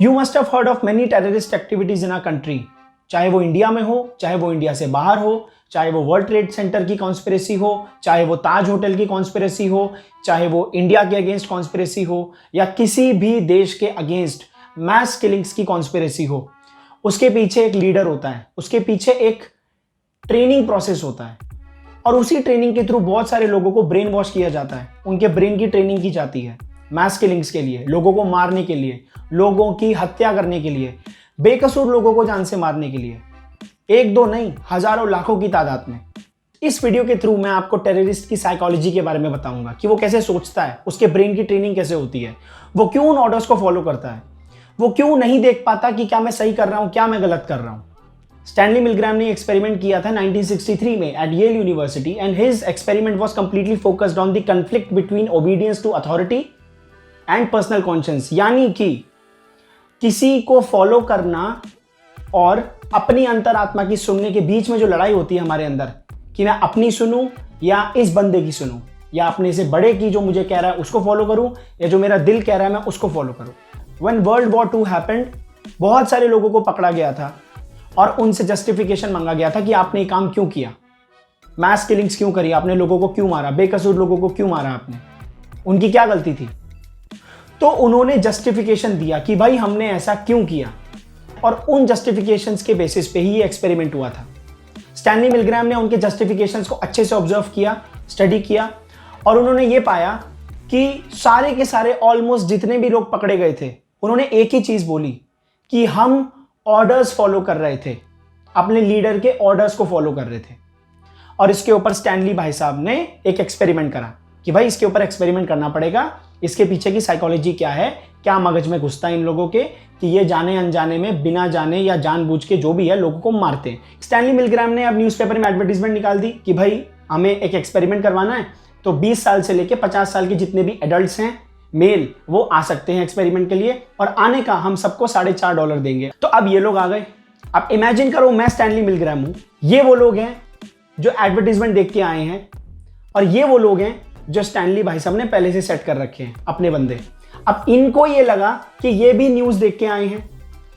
You must have heard of many terrorist activities in our country. चाहे वो India में हो, चाहे वो इंडिया से बाहर हो, चाहे वो वर्ल्ड ट्रेड सेंटर की कॉन्स्पिरेसी हो, चाहे वो ताज होटल की कॉन्स्पिरेसी हो, चाहे वो इंडिया के अगेंस्ट कॉन्स्पिरेसी हो, या किसी भी देश के अगेंस्ट मैस किलिंग्स की कॉन्स्पिरेसी हो। उसके पीछे एक लीडर होता है, उसके पीछे एक ट्रेनिंग प्रोसेस होता है, और उसी ट्रेनिंग के थ्रू बहुत सारे लोगों को ब्रेन वॉश किया जाता है। उनके ब्रेन की ट्रेनिंग की जाती है मैस किलिंग्स के लिए, लोगों को मारने के लिए, लोगों की हत्या करने के लिए, बेकसूर लोगों को जान से मारने के लिए। एक दो नहीं, हजारों लाखों की तादाद में। इस वीडियो के थ्रू मैं आपको टेररिस्ट की साइकोलॉजी के बारे में बताऊंगा कि वो कैसे सोचता है, उसके ब्रेन की ट्रेनिंग कैसे होती है, वो क्यों उन ऑर्डर्स को फॉलो करता है, वो क्यों नहीं देख पाता कि क्या मैं सही कर रहा हूं, क्या मैं गलत कर रहा हूं। स्टैनली मिलग्राम ने एक्सपेरिमेंट किया था 1963 में at Yale university, and his experiment was completely focused on the conflict between obedience to authority and personal conscience. यानी कि किसी को फॉलो करना और अपनी अंतरात्मा की सुनने के बीच में जो लड़ाई होती है हमारे अंदर, कि मैं अपनी सुनूं या इस बंदे की सुनूं, या अपने से बड़े की जो मुझे कह रहा है उसको फॉलो करूं, या जो मेरा दिल कह रहा है मैं उसको फॉलो करूं। व्हेन वर्ल्ड वॉर 2 हैपेंड, बहुत सारे लोगों को पकड़ा गया था और उनसे जस्टिफिकेशन मांगा गया था कि आपने ये काम क्यों किया, मैस किलिंग्स क्यों करी, आपने लोगों को क्यों मारा, बेकसूर लोगों को क्यों मारा आपने, उनकी क्या गलती थी। तो उन्होंने जस्टिफिकेशन दिया कि भाई हमने ऐसा क्यों किया, और उन जस्टिफिकेशंस के बेसिस पे ही ये एक्सपेरिमेंट हुआ था। स्टैनली मिलग्राम ने उनके जस्टिफिकेशंस को अच्छे से ऑब्जर्व किया, स्टडी किया, और उन्होंने ये पाया कि सारे के सारे ऑलमोस्ट जितने भी लोग पकड़े गए थे, उन्होंने एक ही चीज बोली कि हम ऑर्डर्स फॉलो कर रहे थे, अपने लीडर के ऑर्डर्स को फॉलो कर रहे थे। और इसके ऊपर स्टैनली भाई साहब ने एक एक्सपेरिमेंट करा कि भाई इसके ऊपर एक्सपेरिमेंट करना पड़ेगा, इसके पीछे की साइकोलॉजी क्या है, क्या मगज में घुसता है इन लोगों के कि ये जाने अनजाने में, बिना जाने या जानबूझ के जो भी है, लोगों को मारते हैं। स्टैनली मिलग्राम ने अब न्यूज़पेपर में एडवर्टीजमेंट निकाल दी कि भाई हमें एक एक्सपेरिमेंट करवाना है, तो 20 साल से लेकर 50 साल के जितने भी एडल्ट्स हैं मेल, वो आ सकते हैं एक्सपेरिमेंट के लिए, और आने का हम सबको $4.5 देंगे। तो अब ये लोग आ गए। अब इमेजिन करो मैं स्टैनली मिलग्राम हूं, ये वो लोग हैं जो एडवर्टीजमेंट देख के आए हैं, और ये वो लोग हैं जो स्टैनली भाई साहब ने पहले से सेट कर रखे हैं अपने बंदे। अब इनको ये लगा कि ये भी न्यूज़ देख के आए हैं,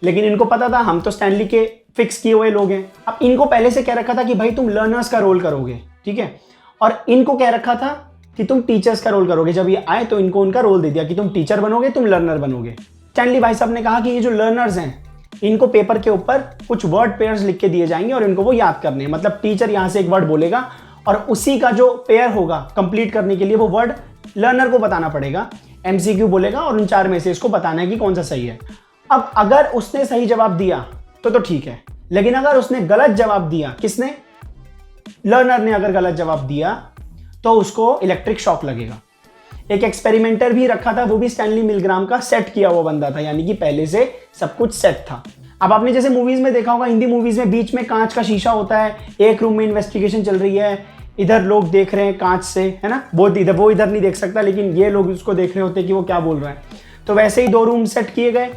लेकिन इनको पता था हम तो स्टैनली के फिक्स किए हुए लोग हैं। अब इनको पहले से कह रखा था कि भाई तुम लर्नर्स का रोल करोगे, ठीक है, और इनको कह रखा था कि तुम टीचर्स का रोल करोगे। जब ये आए तो इनको उनका रोल दे दिया कि तुम टीचर बनोगे, तुम लर्नर बनोगे। स्टैनली भाई साहब ने कहा कि ये जो लर्नर्स हैं, इनको पेपर के ऊपर कुछ वर्ड पेयर्स लिख के दिए जाएंगे और इनको वो याद करने हैं। मतलब टीचर यहाँ से एक वर्ड बोलेगा और उसी का जो पेयर होगा कंप्लीट करने के लिए वो वर्ड लर्नर को बताना पड़ेगा, एमसीक्यू बोलेगा और उन 4 में से इसको बताना है कि कौन सा सही है। अब अगर उसने सही जवाब दिया तो ठीक है, लेकिन अगर उसने गलत जवाब दिया, किसने, लर्नर ने अगर गलत जवाब दिया, तो उसको इलेक्ट्रिक शॉक लगेगा। एक एक्सपेरिमेंटर भी रखा था, वो भी स्टैनली मिलग्राम का सेट किया हुआ बंदा था, यानी कि पहले से सब कुछ सेट था। अब आपने जैसे मूवीज में देखा होगा, हिंदी मूवीज में बीच में कांच का शीशा होता है, एक रूम में इन्वेस्टिगेशन चल रही है, इधर लोग देख रहे हैं कांच से, है ना, वो इधर नहीं देख सकता, लेकिन ये लोग उसको देख रहे होते हैं कि वो क्या बोल रहा है। तो वैसे ही 2 रूम सेट किए गए,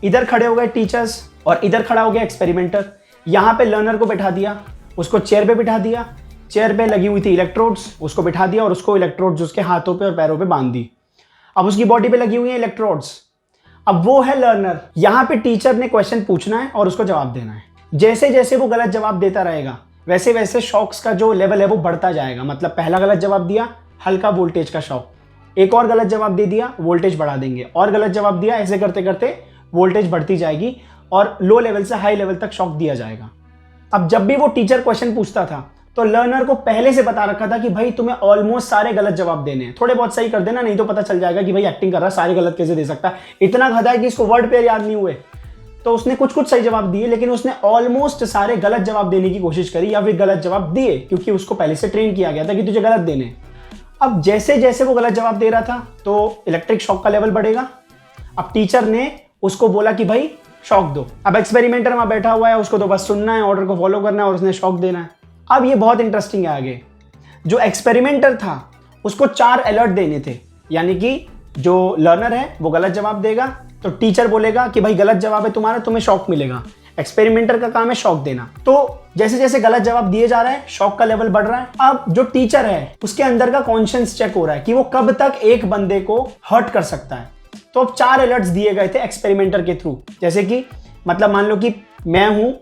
इधर खड़े हो गए टीचर्स और इधर खड़ा हो गया एक्सपेरिमेंटर। यहाँ पे लर्नर को बैठा दिया, उसको चेयर पे बिठा दिया, चेयर पे लगी हुई थी इलेक्ट्रोड्स, उसको बिठा दिया और उसको इलेक्ट्रोड्स उसके हाथों पे और पैरों पे बांध दी। अब उसकी बॉडी पे लगी हुई है इलेक्ट्रोड्स। अब वो है लर्नर। यहाँ पे टीचर ने क्वेश्चन पूछना है और उसको जवाब देना है। जैसे जैसे वो गलत जवाब देता रहेगा, वैसे वैसे शॉक्स का जो लेवल है वो बढ़ता जाएगा। मतलब पहला गलत जवाब दिया, हल्का वोल्टेज का शॉक, एक और गलत जवाब दे दिया, वोल्टेज बढ़ा देंगे, और गलत जवाब दिया, ऐसे करते करते वोल्टेज बढ़ती जाएगी और लो लेवल से हाई लेवल तक शॉक दिया जाएगा। अब जब भी वो टीचर क्वेश्चन पूछता था तो लर्नर को पहले से बता रखा था कि भाई तुम्हें ऑलमोस्ट सारे गलत जवाब देने हैं, थोड़े बहुत सही कर देना, नहीं तो पता चल जाएगा कि भाई एक्टिंग कर रहा है, सारे गलत कैसे दे सकता है, इतना गधा है कि इसको वर्ड पेयर याद नहीं हुए। तो उसने कुछ कुछ सही जवाब दिए, लेकिन उसने ऑलमोस्ट सारे गलत जवाब देने की कोशिश करी, या फिर गलत जवाब दिए, क्योंकि उसको पहले से ट्रेन किया गया था कि तुझे गलत देने। अब जैसे जैसे वो गलत जवाब दे रहा था तो इलेक्ट्रिक शॉक का लेवल बढ़ेगा। अब टीचर ने उसको बोला कि भाई शॉक दो। अब एक्सपेरिमेंटर वहां बैठा हुआ है, उसको तो बस सुनना है, ऑर्डर को फॉलो करना है और उसने शॉक देना है। अब ये बहुत इंटरेस्टिंग है आगे। जो एक्सपेरिमेंटर था उसको 4 अलर्ट देने थे, यानी कि जो लर्नर है वो गलत जवाब देगा तो टीचर बोलेगा कि भाई गलत जवाब है तुम्हारा, तुम्हें शॉक मिलेगा। एक्सपेरिमेंटर का काम है शॉक देना। तो जैसे जैसे गलत जवाब दिए जा रहा है, शॉक का लेवल बढ़ रहा है। अब जो टीचर है उसके अंदर का कॉन्शियंस चेक हो रहा है कि वो कब तक एक बंदे को हर्ट कर सकता है, तो अब 4 अलर्ट्स दिए गए थे एक्सपेरिमेंटर के थ्रू। जैसे कि मतलब मान लो कि मैं हूं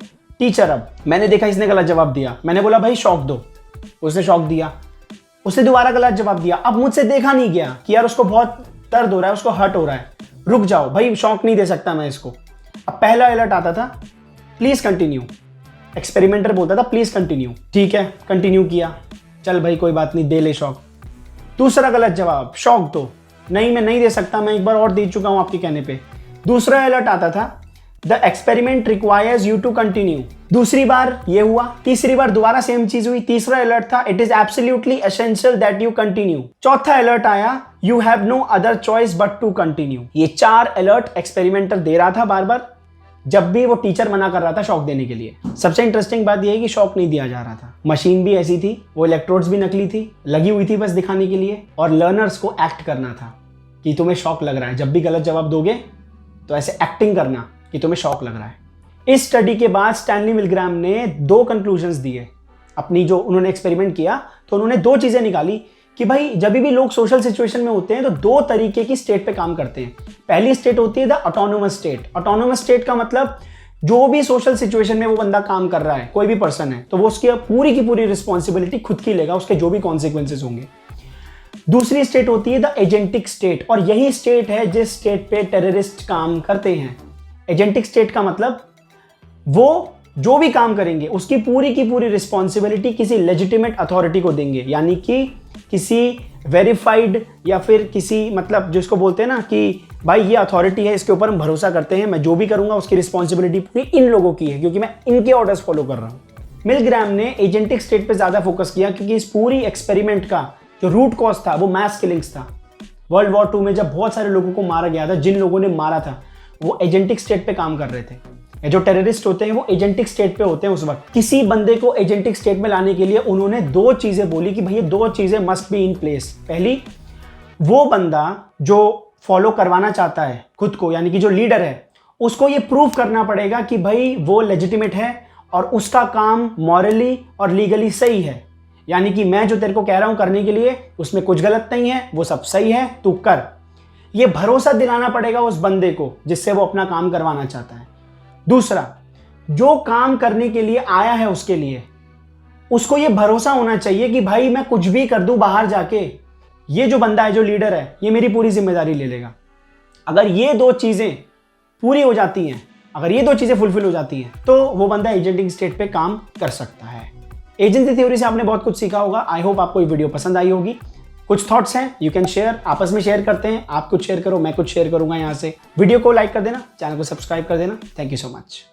टीचर, अब मैंने देखा इसने गलत जवाब दिया, मैंने बोला भाई शॉक दो, उसने शॉक दिया, उसने दोबारा गलत जवाब दिया। अब मुझसे देखा नहीं गया कि यार उसको बहुत दर्द हो रहा है, उसको हर्ट हो रहा है, रुक जाओ भाई, शॉक नहीं दे सकता मैं इसको। अब पहला अलर्ट आता था प्लीज कंटिन्यू, एक्सपेरिमेंटर बोलता था प्लीज कंटिन्यू, ठीक है कंटिन्यू किया, चल भाई कोई बात नहीं दे ले शॉक। दूसरा गलत जवाब शॉक दो, नहीं मैं नहीं दे सकता, मैं एक बार और दे चुका हूं आपके कहने पे। दूसरा अलर्ट आता था the experiment requires you to continue, दूसरी बार ये हुआ, तीसरी बार दोबारा सेम चीज हुई, तीसरा अलर्ट था it is absolutely essential that you continue. चौथा अलर्ट आया you have no other choice but to continue. ये 4 अलर्ट एक्सपेरिमेंटर दे रहा था बार बार जब भी वो टीचर मना कर रहा था शॉक देने के लिए। सबसे इंटरेस्टिंग बात यह है कि शॉक नहीं दिया जा रहा था, मशीन भी ऐसी थी, वो इलेक्ट्रोड्स भी नकली थी, लगी हुई थी बस दिखाने के लिए, और लर्नर्स को एक्ट करना था कि तुम्हें शॉक लग रहा है। जब भी गलत जवाब दोगे तो ऐसे एक्टिंग करना कि तुम्हें शॉक लग रहा है। इस स्टडी के बाद स्टैनली मिलग्राम ने 2 कंक्लूजन्स दिए अपनी, जो उन्होंने एक्सपेरिमेंट किया तो उन्होंने 2 चीजें निकाली कि भाई जब भी लोग सोशल सिचुएशन में होते हैं तो 2 तरीके की स्टेट पे काम करते हैं। पहली स्टेट होती है the autonomous state. Autonomous state का मतलब जो भी सोशल सिचुएशन में वो बंदा काम कर रहा है, कोई भी पर्सन है, तो वो उसकी पूरी की पूरी रिस्पॉन्सिबिलिटी खुद की लेगा, उसके जो भी कॉन्सिक्वेंसेज होंगे। दूसरी स्टेट होती है द एजेंटिक स्टेट, और यही स्टेट है जिस स्टेट पे टेररिस्ट काम करते हैं। एजेंटिक स्टेट का मतलब वो जो भी काम करेंगे उसकी पूरी की पूरी रिस्पॉन्सिबिलिटी किसी लेजिटिमेट अथॉरिटी को देंगे, यानी कि किसी वेरीफाइड या फिर किसी मतलब जिसको बोलते हैं ना कि भाई ये अथॉरिटी है, इसके ऊपर हम भरोसा करते हैं, मैं जो भी करूंगा उसकी रिस्पॉन्सिबिलिटी पूरी इन लोगों की है क्योंकि मैं इनके ऑर्डर्स फॉलो कर रहा हूं। मिलग्राम ने एजेंटिक स्टेट पे ज्यादा फोकस किया क्योंकि इस पूरी एक्सपेरिमेंट का जो रूट कॉज था वो मैस किलिंग्स था। वर्ल्ड वॉर 2 में जब बहुत सारे लोगों को मारा गया था, जिन लोगों ने मारा था वो एजेंटिक स्टेट पे काम कर रहे थे। ये जो टेररिस्ट होते हैं वो एजेंटिक स्टेट पे होते हैं उस वक्त। किसी बंदे को एजेंटिक स्टेट में लाने के लिए उन्होंने 2 चीजें बोली कि भाई ये 2 चीजें मस्ट बी इन प्लेस। पहली, वो बंदा जो फॉलो करवाना चाहता है खुद को, यानी कि जो लीडर है, उसको ये प्रूव करना पड़ेगा कि भाई वो लेजिटिमेट है और उसका काम मॉरली और लीगली सही है, यानी कि मैं जो तेरे को कह रहा हूं करने के लिए उसमें कुछ गलत नहीं है, वो सब सही है, तू कर। ये भरोसा दिलाना पड़ेगा उस बंदे को जिससे वो अपना काम करवाना चाहता है। दूसरा, जो काम करने के लिए आया है उसके लिए उसको ये भरोसा होना चाहिए कि भाई मैं कुछ भी कर दूं बाहर जाके, ये जो बंदा है, जो लीडर है, ये मेरी पूरी जिम्मेदारी ले लेगा। अगर ये 2 चीजें पूरी हो जाती हैं, अगर ये 2 चीजें फुलफिल हो जाती हैं, तो वो बंदा एजेंटिक स्टेट पे काम कर सकता है। एजेंसी थ्योरी से आपने बहुत कुछ सीखा होगा। आई होप आपको ये वीडियो पसंद आई होगी। कुछ थॉट्स हैं, यू कैन शेयर, आपस में शेयर करते हैं, आप कुछ शेयर करो, मैं कुछ शेयर करूंगा। यहाँ से वीडियो को लाइक कर देना, चैनल को सब्सक्राइब कर देना। Thank you so much.